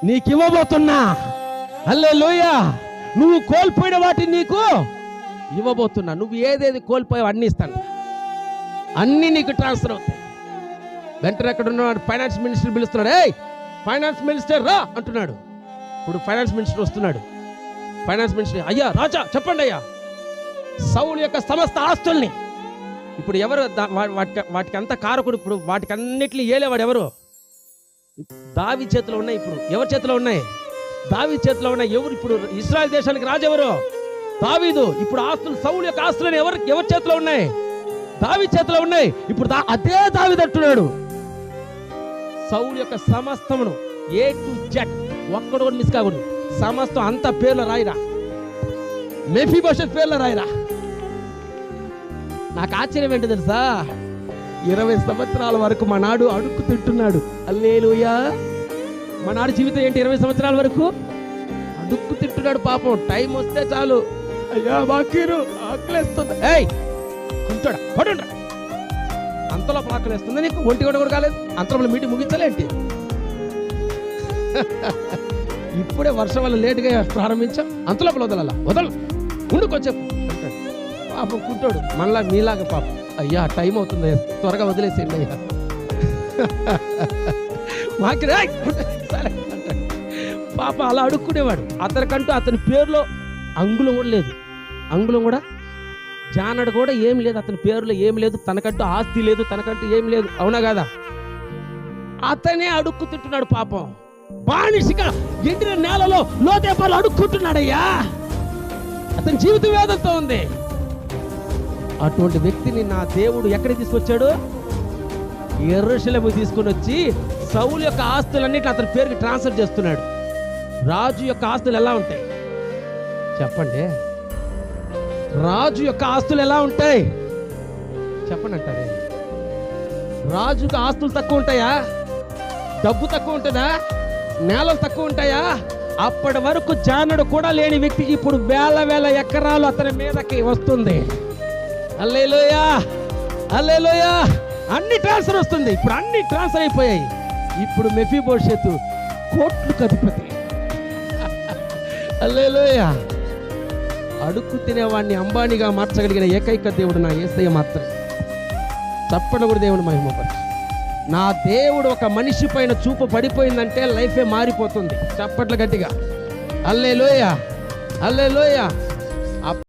నీకు ఇవ్వబోతున్నా. హల్లెలూయా. నువ్వు కోల్పోయిన వాటిని నీకు ఇవ్వబోతున్నా. నువ్వు ఏదేది కోల్పోయావు అన్నీ ఇస్తాను, అన్నీ నీకు ట్రాన్స్ఫర్ అవుతాయి. వెంటనే అక్కడ ఉన్న ఫైనాన్స్ మినిస్టర్ పిలుస్తున్నాడు. ఏయ్ ఫైనాన్స్ మినిస్టర్ రా అంటున్నాడు. ఇప్పుడు ఫైనాన్స్ మినిస్టర్ వస్తున్నాడు. ఫైనాన్స్ మినిస్టర్, అయ్యా రాజా చెప్పండి అయ్యా, సౌలు యొక్క సమస్త ఆస్తుల్ని ఇప్పుడు ఎవరు వాటికి అంత కారకుడు, ఇప్పుడు వాటికి అన్నిటిని ఏలేవాడు ఎవరు? దావీదు చేతిలో ఉన్నాయి. ఇప్పుడు ఎవరి చేతిలో ఉన్నాయి? దావీదు చేతిలో ఉన్నాయి. ఎవరు ఇప్పుడు ఇశ్రాయేల్ దేశానికి రాజు ఎవరు? దావీదు. ఇప్పుడు ఆస్తులు, సౌలు యొక్క ఆస్తులు ఎవరి చేతిలో ఉన్నాయి? దావీదు చేతిలో ఉన్నాయి. ఇప్పుడు అదే దావీదు అంటున్నాడు, సౌలు యొక్క సమస్తమును ఏ టు జెడ్ ఒక్కడు కూడా మిస్ కాకూడదు, సమస్తం అంత పేర్లు రాయిరా, మెఫీబోషెత్ పేర్లు రాయిరా. నాకు ఆశ్చర్యం ఏంటి తెలుసా? 20 సంవత్సరాల వరకు మా నాడు అడుక్కు తింటున్నాడు. హల్లెలూయా. మా నాడు జీవితం ఏంటి? 20 సంవత్సరాల వరకు అడుక్కు తింటున్నాడు. పాపం టైం వస్తే చాలు, అయ్యా బాకీరు ఆకలేస్తుంది, ఏయ్ కొంటాడా పడుండ్రా, అంతలో ఆకలేస్తుంది నీకు, ఒంటి కూడా కాలేదు, అంతలో మీటింగ్ ముగించలేంటి? ఇప్పుడే వర్షం వల్ల లేటుగా ప్రారంభించాం, అంతలోపల వదలు ఉండు కొంచెం పాపం కుంటాడు. మళ్ళా మీలాగా పాపం, అయ్యా టైం అవుతుంది త్వరగా వదిలేసేయండి అయ్యా. మాకి సరే పాప అలా అడుక్కునేవాడు. అతనికంటూ అతని పేరులో అంగుళం కూడా లేదు, అంగుళం కూడా జానడు కూడా ఏమి లేదు, అతని పేరులో ఏమి లేదు, తనకంటూ ఆస్తి లేదు, తనకంటూ ఏమి లేదు. అవునా కాదా? అతనే అడుక్కు తింటున్నాడు పాపం. బానిసగా ఎండిన నేలలో లోదేపాలు అడుక్కుంటున్నాడయ్యా. అతని జీవిత వేదంతో ఉంది. అటువంటి వ్యక్తిని నా దేవుడు ఎక్కడికి తీసుకొచ్చాడు? యెరూషలేముకు తీసుకొని వచ్చి సౌలు యొక్క ఆస్తులన్నిటిని అతని పేరుకి ట్రాన్స్ఫర్ చేస్తున్నాడు. రాజు యొక్క ఆస్తులు ఎలా ఉంటాయి చెప్పండి? రాజు యొక్క ఆస్తులు ఎలా ఉంటాయి చెప్పండి అంటారే? రాజుకు ఆస్తులు తక్కువ ఉంటాయా? డబ్బు తక్కువ ఉంటుందా? నేలలు తక్కువ ఉంటాయా? అప్పటి వరకు జానడు కూడా లేని వ్యక్తికి ఇప్పుడు వేల ఎకరాలు అతని మీదకి వస్తుంది. హల్లెలూయా, హల్లెలూయా. అన్ని ట్రాన్స్ఫర్ వస్తుంది. ఇప్పుడు అన్ని ట్రాన్స్ఫర్ అయిపోయాయి. ఇప్పుడు మెఫీబోషెతు కోట్లకు అధిపతి. హల్లెలూయా. అడుక్కు తినేవాడిని అంబానీగా మార్చగలిగిన ఏకైక దేవుడు నా యేసయ్య మాత్రమే. చప్పట్లు కూడా దేవుడు మహిమపరచు. నా దేవుడు ఒక మనిషి పైన చూపు పడిపోయిందంటే లైఫే మారిపోతుంది. చప్పట్లు గట్టిగా. హల్లెలూయా, హల్లెలూయా.